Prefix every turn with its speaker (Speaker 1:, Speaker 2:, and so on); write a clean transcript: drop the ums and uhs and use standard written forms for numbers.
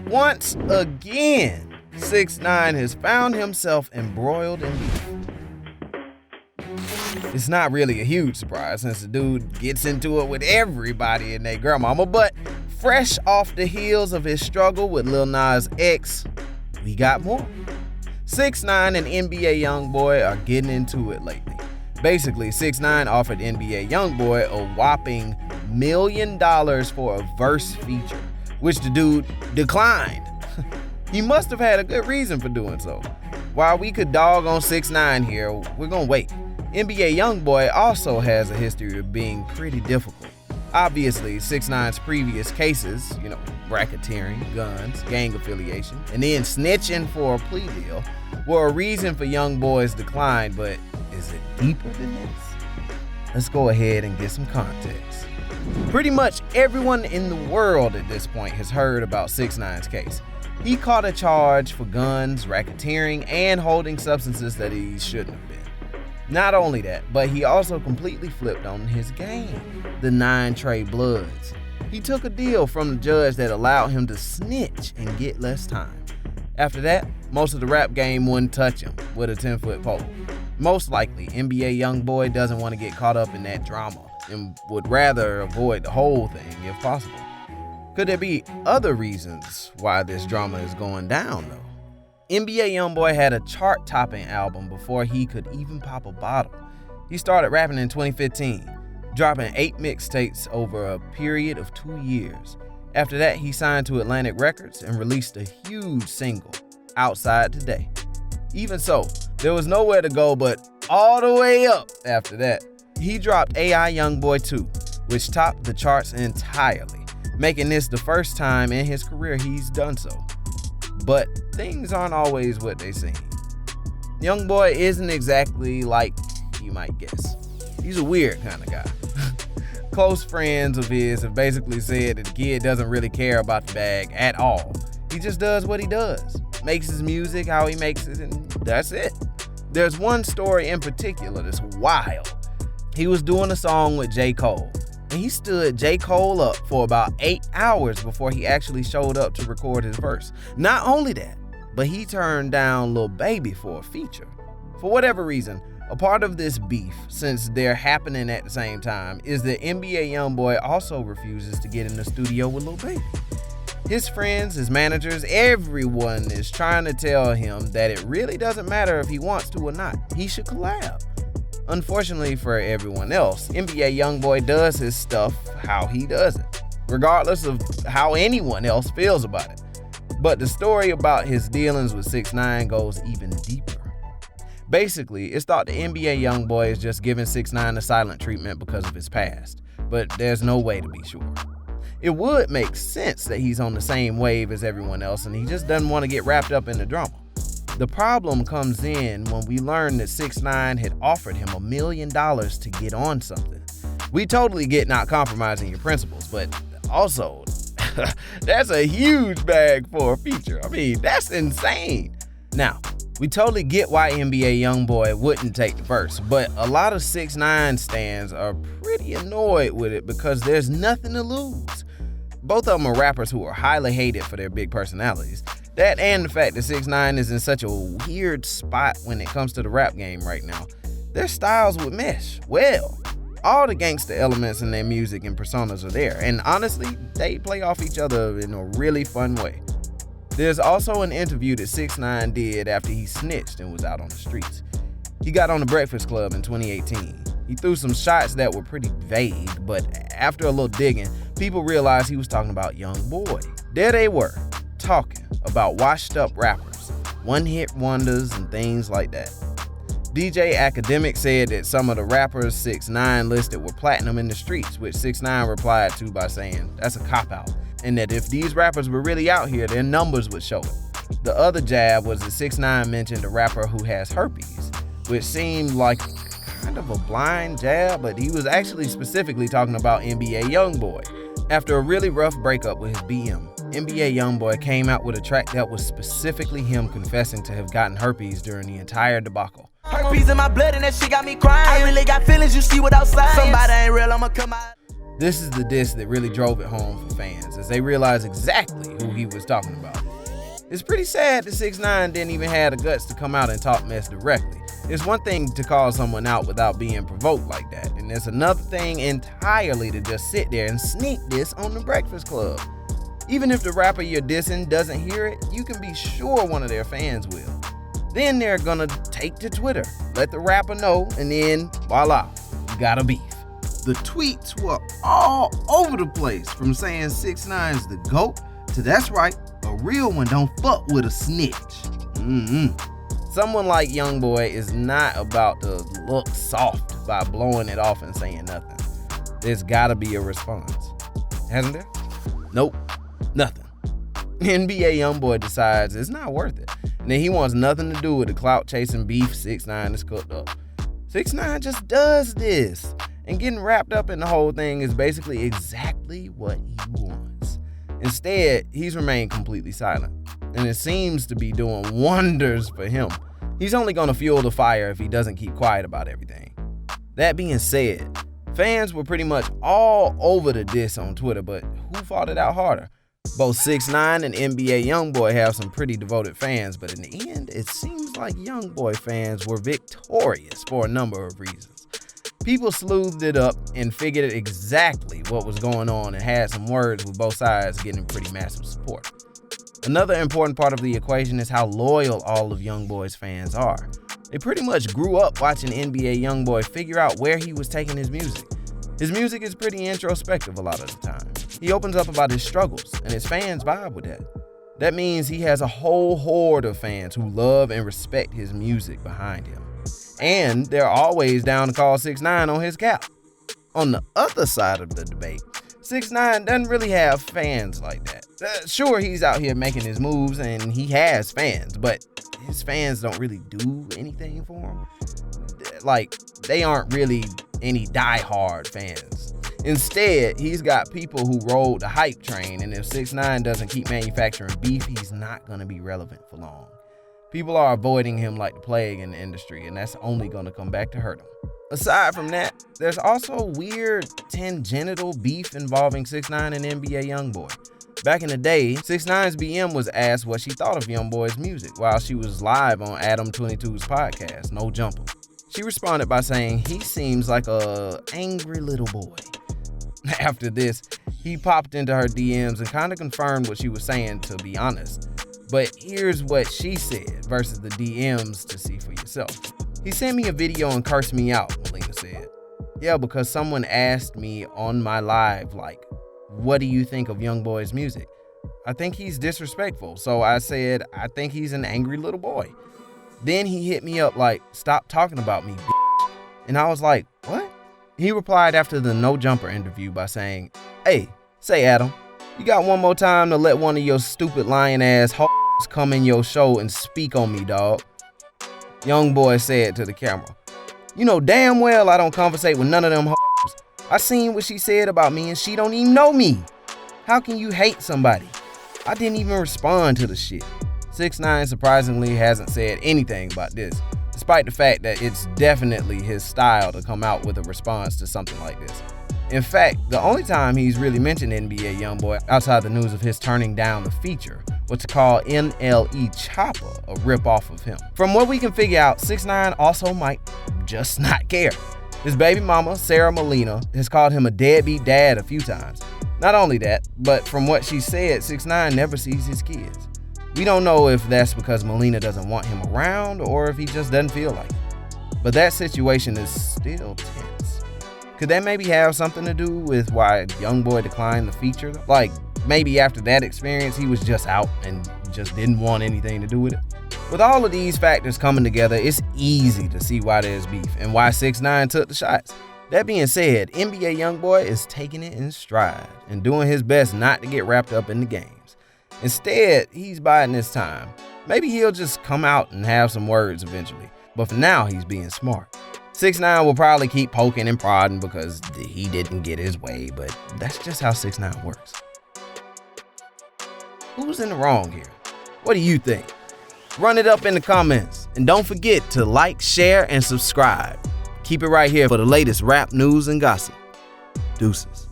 Speaker 1: Once again, 6ix9ine has found himself embroiled in beef. It's not really a huge surprise since the dude gets into it with everybody and their grandmama, but fresh off the heels of his struggle with Lil Nas X, we got more. 6ix9ine and NBA YoungBoy are getting into it lately. Basically, 6ix9ine offered NBA YoungBoy a whopping $1 million for a verse feature, which the dude declined. He must have had a good reason for doing so. While we could dog on 6ix9ine here, we're gonna wait. NBA YoungBoy also has a history of being pretty difficult. Obviously, 6ix9ine's previous cases, racketeering, guns, gang affiliation, and then snitching for a plea deal, were a reason for YoungBoy's decline, but is it deeper than this? Let's go ahead and get some context. Pretty much everyone in the world at this point has heard about 6ix9ine's case. He caught a charge for guns, racketeering, and holding substances that he shouldn't have been. Not only that, but he also completely flipped on his game, the 9 Trey Bloods. He took a deal from the judge that allowed him to snitch and get less time. After that, most of the rap game wouldn't touch him with a 10-foot pole. Most likely, NBA YoungBoy doesn't want to get caught up in that drama and would rather avoid the whole thing if possible. Could there be other reasons why this drama is going down, though? NBA YoungBoy had a chart-topping album before he could even pop a bottle. He started rapping in 2015, dropping 8 mixtapes over a period of 2 years. After that, he signed to Atlantic Records and released a huge single, Outside Today. Even so, there was nowhere to go but all the way up after that. He dropped AI YoungBoy 2, which topped the charts entirely, making this the first time in his career he's done so. But things aren't always what they seem. YoungBoy isn't exactly like you might guess. He's a weird kind of guy. Close friends of his have basically said that the kid doesn't really care about the bag at all. He just does what he does, makes his music how he makes it, and that's it. There's one story in particular that's wild. He was doing a song with J. Cole, and he stood J. Cole up for about 8 hours before he actually showed up to record his verse. Not only that, but he turned down Lil Baby for a feature. For whatever reason, a part of this beef, since they're happening at the same time, is that NBA YoungBoy also refuses to get in the studio with Lil Baby. His friends, his managers, everyone is trying to tell him that it really doesn't matter if he wants to or not. He should collab. Unfortunately for everyone else, NBA YoungBoy does his stuff how he does it, regardless of how anyone else feels about it. But the story about his dealings with 6ix9ine goes even deeper. Basically, it's thought the NBA YoungBoy is just giving 6ix9ine a silent treatment because of his past, but there's no way to be sure. It would make sense that he's on the same wave as everyone else and he just doesn't want to get wrapped up in the drama. The problem comes in when we learn that 6ix9ine had offered him $1 million to get on something. We totally get not compromising your principles, but also, that's a huge bag for a feature. I mean, that's insane. Now, we totally get why NBA YoungBoy wouldn't take the verse, but a lot of 6ix9ine stans are pretty annoyed with it because there's nothing to lose. Both of them are rappers who are highly hated for their big personalities. That and the fact that 6ix9ine is in such a weird spot when it comes to the rap game right now. Their styles would mesh well. All the gangster elements in their music and personas are there, and honestly, they play off each other in a really fun way. There's also an interview that 6ix9ine did after he snitched and was out on the streets. He got on The Breakfast Club in 2018. He threw some shots that were pretty vague, but after a little digging, people realized he was talking about YoungBoy. There they were, talking about washed up rappers, one-hit wonders, and things like that. DJ Academic said that some of the rappers 6ix9ine listed were platinum in the streets, which 6ix9ine replied to by saying that's a cop-out, and that if these rappers were really out here, their numbers would show it. The other jab was that 6ix9ine mentioned a rapper who has herpes, which seemed like kind of a blind jab, but he was actually specifically talking about NBA YoungBoy. After a really rough breakup with his BM, NBA YoungBoy came out with a track that was specifically him confessing to have gotten herpes during the entire debacle.
Speaker 2: Herpes in my blood and that shit got me crying. I really got feelings, you see without science. Somebody ain't real, I'ma come out.
Speaker 1: This is the diss that really drove it home for fans, as they realized exactly who he was talking about. It's pretty sad that 6ix9ine didn't even have the guts to come out and talk mess directly. It's one thing to call someone out without being provoked like that, and it's another thing entirely to just sit there and sneak diss on the Breakfast Club. Even if the rapper you're dissing doesn't hear it, you can be sure one of their fans will. Then they're gonna take to Twitter, let the rapper know, and then voila, you got a beef. The tweets were all over the place, from saying 6ix9ine's the GOAT to that's right, a real one don't fuck with a snitch. Someone like YoungBoy is not about to look soft by blowing it off and saying nothing. There's gotta be a response. Hasn't there? Nope, nothing. NBA YoungBoy decides it's not worth it, and that he wants nothing to do with the clout-chasing beef 6ix9ine is cooked up. 6ix9ine just does this, and getting wrapped up in the whole thing is basically exactly what he wants. Instead, he's remained completely silent, and it seems to be doing wonders for him. He's only gonna fuel the fire if he doesn't keep quiet about everything. That being said, fans were pretty much all over the diss on Twitter, but who fought it out harder? Both 6ix9ine and NBA YoungBoy have some pretty devoted fans, but in the end, it seems like YoungBoy fans were victorious for a number of reasons. People sleuthed it up and figured exactly what was going on and had some words with both sides getting pretty massive support. Another important part of the equation is how loyal all of YoungBoy's fans are. They pretty much grew up watching NBA YoungBoy figure out where he was taking his music. His music is pretty introspective a lot of the time. He opens up about his struggles, and his fans vibe with that. That means he has a whole horde of fans who love and respect his music behind him. And they're always down to call 6ix9ine on his cap. On the other side of the debate, 6ix9ine doesn't really have fans like that. Sure, he's out here making his moves and he has fans, but his fans don't really do anything for him. Like, they aren't really any die-hard fans. Instead, he's got people who rode the hype train, and if 6ix9ine doesn't keep manufacturing beef, he's not going to be relevant for long. People are avoiding him like the plague in the industry, and that's only going to come back to hurt him. Aside from that, there's also weird tangential beef involving 6ix9ine and NBA YoungBoy. Back in the day, 6ix9ine's BM was asked what she thought of YoungBoy's music while she was live on Adam 22's podcast, No Jumper. She responded by saying he seems like a angry little boy. After this, he popped into her DMs and kind of confirmed what she was saying, to be honest. But here's what she said versus the DMs to see for yourself. He sent me a video and cursed me out, Melina said. Yeah, because someone asked me on my live, like, what do you think of YoungBoy's music? I think he's disrespectful, so I said, I think he's an angry little boy. Then he hit me up like, stop talking about me, bitch. And I was like, what? He replied after the No Jumper interview by saying, hey, say Adam, you got one more time to let one of your stupid lying ass hoes come in your show and speak on me, dog. YoungBoy said to the camera, you know damn well I don't conversate with none of them hoes. I seen what she said about me and she don't even know me. How can you hate somebody? I didn't even respond to the shit. 6ix9ine surprisingly hasn't said anything about this, despite the fact that it's definitely his style to come out with a response to something like this. In fact, the only time he's really mentioned NBA YoungBoy outside the news of his turning down the feature was to call NLE Chopper a rip-off of him. From what we can figure out, 6ix9ine also might just not care. His baby mama, Sarah Molina, has called him a deadbeat dad a few times. Not only that, but from what she said, 6ix9ine never sees his kids. We don't know if that's because Molina doesn't want him around or if he just doesn't feel like it. But that situation is still tense. Could that maybe have something to do with why YoungBoy declined the feature? Like, maybe after that experience, he was just out and just didn't want anything to do with it? With all of these factors coming together, it's easy to see why there's beef and why 6ix9ine took the shots. That being said, NBA YoungBoy is taking it in stride and doing his best not to get wrapped up in the games. Instead, he's biding his time. Maybe he'll just come out and have some words eventually, but for now, he's being smart. 6ix9ine will probably keep poking and prodding because he didn't get his way, but that's just how 6ix9ine works. Who's in the wrong here? What do you think? Run it up in the comments, and don't forget to like, share, and subscribe. Keep it right here for the latest rap news and gossip. Deuces.